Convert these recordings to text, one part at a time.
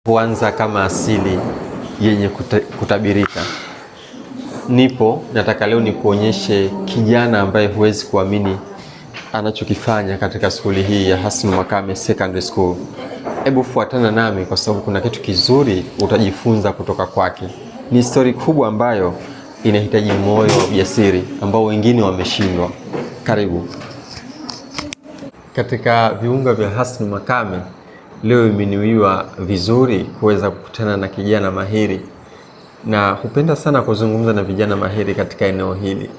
Huanza kama asili yenye kutabirika. Nataka leo nikuonyeshe kijana ambaye huwezi kuamini anachokifanya katika skuli hii ya Hasnu Makame Secondary School. Hebu fuatana nami kwa sababu kuna kitu kizuri utajifunza kutoka kwake. Ni story kubwa ambayo inahitaji moyo wa ujasiri ambao wengine wameshindwa. Karibu. Katika viunga vya Hasnu Makame leo imeniwiwa vizuri kuweza kukutana na kijana mahiri, na hupenda sana kuzungumza na vijana mahiri katika eneo hili.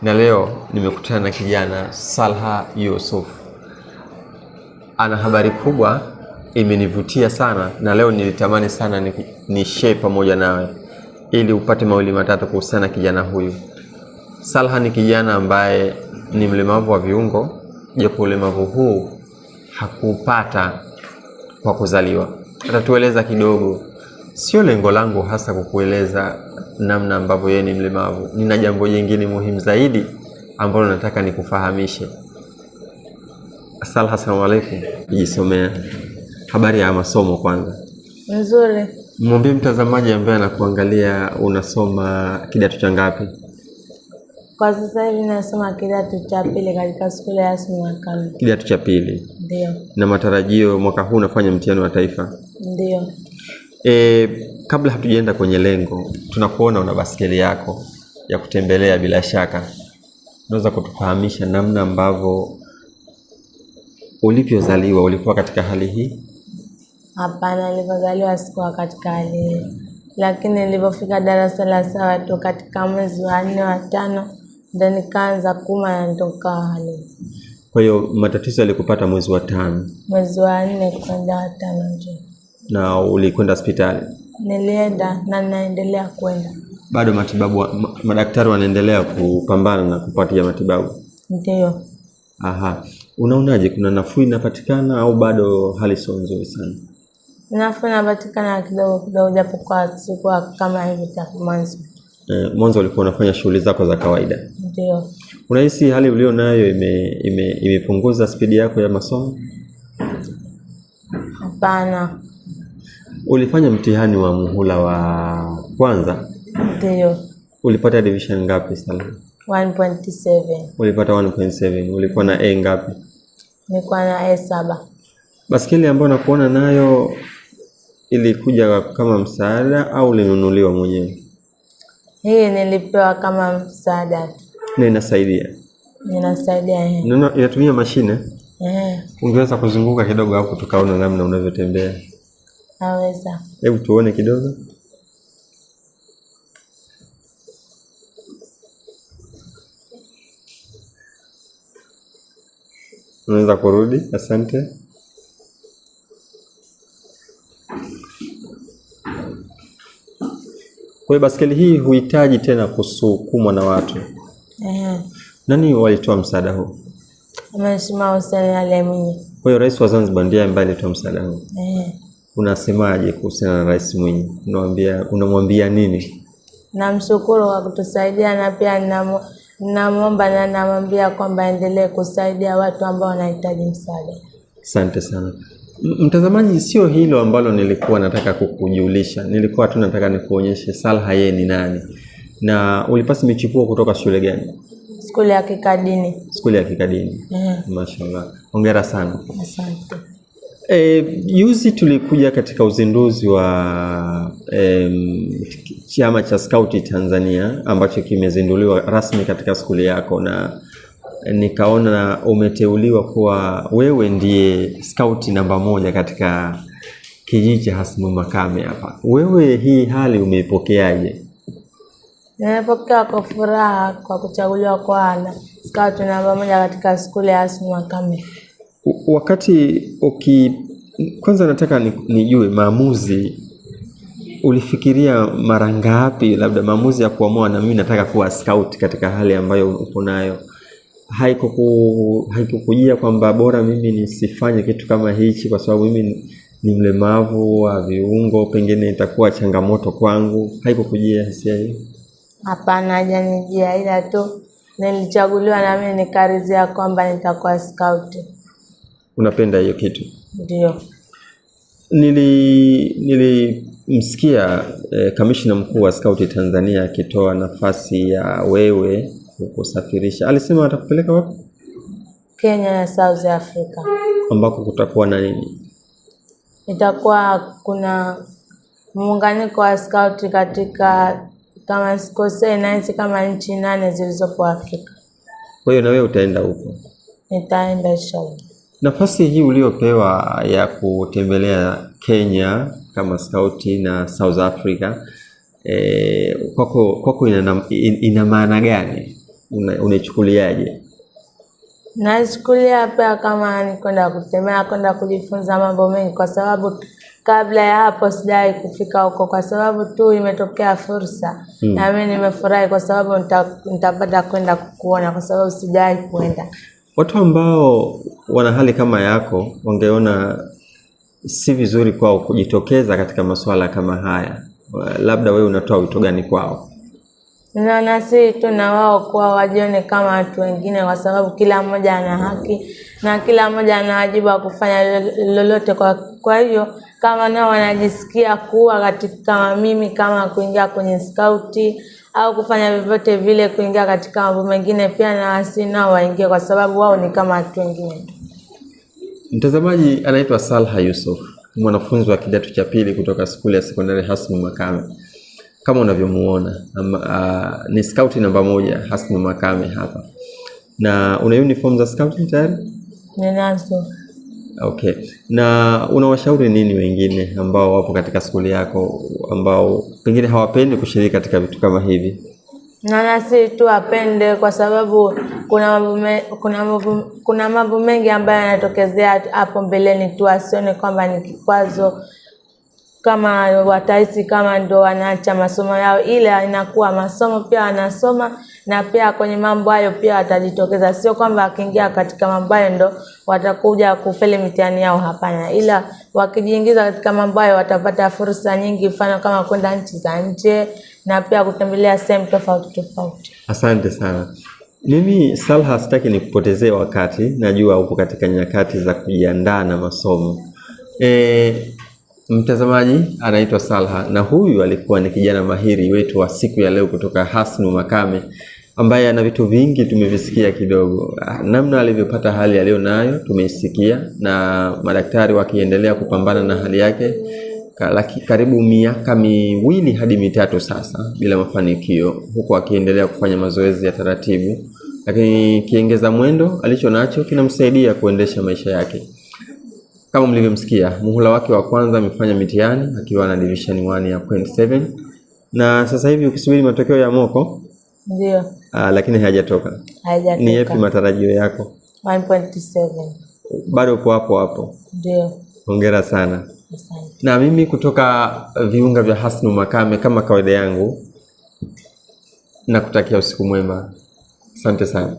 Na leo nimekutana na kijana Salha Yusuf. Ana habari kubwa, imenivutia sana, na leo nilitamani sana ni share pamoja nawe ili upate mawili matatu kuhusiana na kijana huyu. Salha ni kijana ambaye ni mlemavu wa viungo, japo ulemavu huu hakupata kwa kuzaliwa. Atatueleza kidogo. Sio lengo langu hasa kukueleza namna ambavyo yeye ni mlemavu. Nina jambo jingine muhimu zaidi ambalo nataka nikufahamishe. Assalamu alaikum. Jisomea. Habari ya masomo kwanza? Nzuri. Mwambie mtazamaji ambaye anakuangalia unasoma kidato cha ngapi? Kwa sasa hivi nasoma kidato cha pili katika shule ya Hasnu Makame. Kidato cha pili? Ndio. Na matarajio mwaka huu unafanya mtihani wa taifa? Ndio. Kabla hatujaenda kwenye lengo, tunakuona una baskeli yako ya kutembelea bila shaka. Unaweza kutufahamisha namna ambavyo ulipozaliwa ulikuwa katika hali hii? Hapana, nilipozaliwa sikuwa katika hali hii. Lakini nilipofika darasa la saba tu katika mwezi wa 4 wa 5 ndio nikaanza kuma na nitoka hali. Kwa hiyo matatizo yalikupata mwezi wa 5? Mwezi wa 4 kwenda wa 5 ndio. Na ulikwenda hospitali? Nilienda na naendelea kwenda. Bado matibabu, madaktari wanaendelea kupambana na kupatia matibabu? Ndio. Aha. Unaonaje, kuna nafuu inapatikana au bado hali sio nzuri sana? Nafuu inapatikana kidogo kidogo, japo kwa sikuwa kama hivi tangu mwanzo. Mwanzo ulikuwa unafanya shughuli zako za kawaida? Ndio. Unahisi hali ulio nayo imepunguza spidi yako ya masomo? Hapana. Ulifanya mtihani wa muhula wa kwanza? Ndio. Ulipata division ngapi sana? 1.7. Ulipata 1.7. Ulikuwa na A ngapi? Nilikuwa na A7. Baskeli ambayo nakuona nayo ilikuja kama msaada au ulinunuliwa mwenyewe? Hii nilipewa kama msaada. Na inasaidia? Inasaidia. Inatumia mashine? Ungeweza kuzunguka kidogo hapo tukaona namna unavyotembea? Naweza. Hebu tuone kidogo. Unaweza kurudi? Asante. Kwa hiyo baskeli hii huhitaji tena kusukumwa na watu? Nani walitoa msaada huu? Mheshimiwa Hussein Ali Mwinyi. Kwa hiyo Rais wa Zanzibar ndiye ambaye alitoa msaada huu? Unasemaje kuhusiana na Rais Mwinyi? Unamwambia nini? Namshukuru kwa kutusaidia, na pia namwomba na namwambia kwamba endelee kusaidia watu ambao wanahitaji msaada. Asante sana. Mtazamaji, sio hilo ambalo nilikuwa nataka kukujulisha. Nilikuwa tu nataka nikuonyeshe Salha yeye ni nani. Na ulipasi michipuo kutoka shule gani? Skuli ya Kikadini. Skuli ya Kikadini. Mashallah. Hongera sana. Asante. Juzi tulikuja katika uzinduzi wa chama cha Skauti Tanzania ambacho kimezinduliwa rasmi katika skuli yako, na nikaona umeteuliwa kuwa wewe ndiye skauti namba 1 katika kijiji cha Hasnu Makame hapa. Wewe hii hali umeipokeaje? Nimepokea kwa furaha kwa kuchaguliwa kwa skauti namba 1 katika skuli ya Hasnu Makame. Wakati kwanza nataka nijue maamuzi, ulifikiria mara ngapi labda maamuzi ya kuamua na mimi nataka kuwa scout katika hali ambayo upo nayo? Haikukujia kwamba bora mimi nisifanye kitu kama hichi kwa sababu mimi ni mlemavu wa viungo, pengine itakuwa changamoto kwangu? Haikukujia hisia hiyo? Hapana, hajanijia, ila tu nilichaguliwa na mimi nikaridhia kwamba nitakuwa scout. Unapenda hiyo kitu? Ndio. Nilimsikia kamishna mkuu wa Skauti Tanzania akitoa nafasi ya wewe kusafirisha. Alisema atakupeleka wapi? Kenya na South Africa. Ambako kutakuwa na nini? Itakuwa kuna muunganiko wa Skauti katika, kama sikosei, nasi kama nchi 8 zilizopo Afrika. Kwa hiyo na wewe utaenda huko? Nitaenda inshallah. Nafasi hii uliopewa ya kutembelea Kenya kama Skauti na South Africa, kwako ina maana gani? Unaichukuliaje? Nachukulia pia kama ni kwenda kutembea, kwenda kujifunza mambo mengi, kwa sababu kabla ya hapo sijawahi kufika huko, kwa sababu tu imetokea fursa. Na mimi nimefurahi kwa sababu nitapata kwenda kuona, kwa sababu sijawahi kwenda. Watu ambao wana hali kama yako wangeona si vizuri kwao kujitokeza katika masuala kama haya, labda wewe unatoa wito gani kwao? Naona si tu na wao kwa wajione kama watu wengine, kwa sababu kila mmoja ana haki na kila mmoja ana wajibu wa kufanya lolote. Kwa hiyo kama nao wanajisikia kuwa katika mimi, kama kuingia kwenye Skauti au kufanya vyovyote vile kuingia katika mambo mengine, pia na wasi nao waingie, kwa sababu wao ni kama watu wengine. Mtazamaji, anaitwa Salha Yusuf, mwanafunzi wa kidato cha pili kutoka shule ya sekondari Hasnu Makame. Kama unavyomuona ni Skauti namba 1 Hasnu Makame hapa. Na una uniform za Skauti tayari? Ninazo. Okay. Na unawashauri nini wengine ambao wapo katika skuli yako ambao pengine hawapendi kushiriki katika vitu kama hivi? Na si tu apende, kwa sababu kuna mambo mengi ambayo yanatokezea hapo mbeleni tu, asione kwamba ni kikwazo, kama watahisi kama ndo wanaacha masomo yao, ila inakuwa masomo pia wanasoma, na pia kwenye mambo hayo pia watajitokeza. Sio kwamba wakiingia katika mambo hayo ndo watakuja kufeli mitihani yao, hapana, ila wakijiingiza katika mambo hayo watapata fursa nyingi, mfano kama kwenda nchi za nje na pia kutembelea sehemu tofauti tofauti. Asante sana. Mimi Salha, sitaki nikupotezee wakati, najua upo katika nyakati za kujiandaa na masomo. Mtazamaji, anaitwa Salha na huyu alikuwa ni kijana mahiri wetu wa siku ya leo kutoka Hasnu Makame, ambaye ana vitu vingi tumevisikia kidogo. Namna alivyopata hali aliyo nayo tumeisikia, na madaktari wakiendelea kupambana na hali yake karibu miaka 2 hadi 3 sasa bila mafanikio, huku akiendelea kufanya mazoezi ya taratibu, lakini kiengeza mwendo alicho nacho kinamsaidia kuendesha maisha yake. Kama mlivyomsikia, muhula wake wa kwanza amefanya mitihani akiwa na division 1 ya 0.7, na sasa hivi ukisubiri matokeo ya moko. Ndio. Lakini hayajatoka. Ni yapi matarajio yako? 1.7. Bado upo hapo? Ndio. Hongera sana. Asante. Na mimi kutoka viunga vya Hasnu Makame, kama kawaida yangu, nakutakia usiku mwema. Asante sana.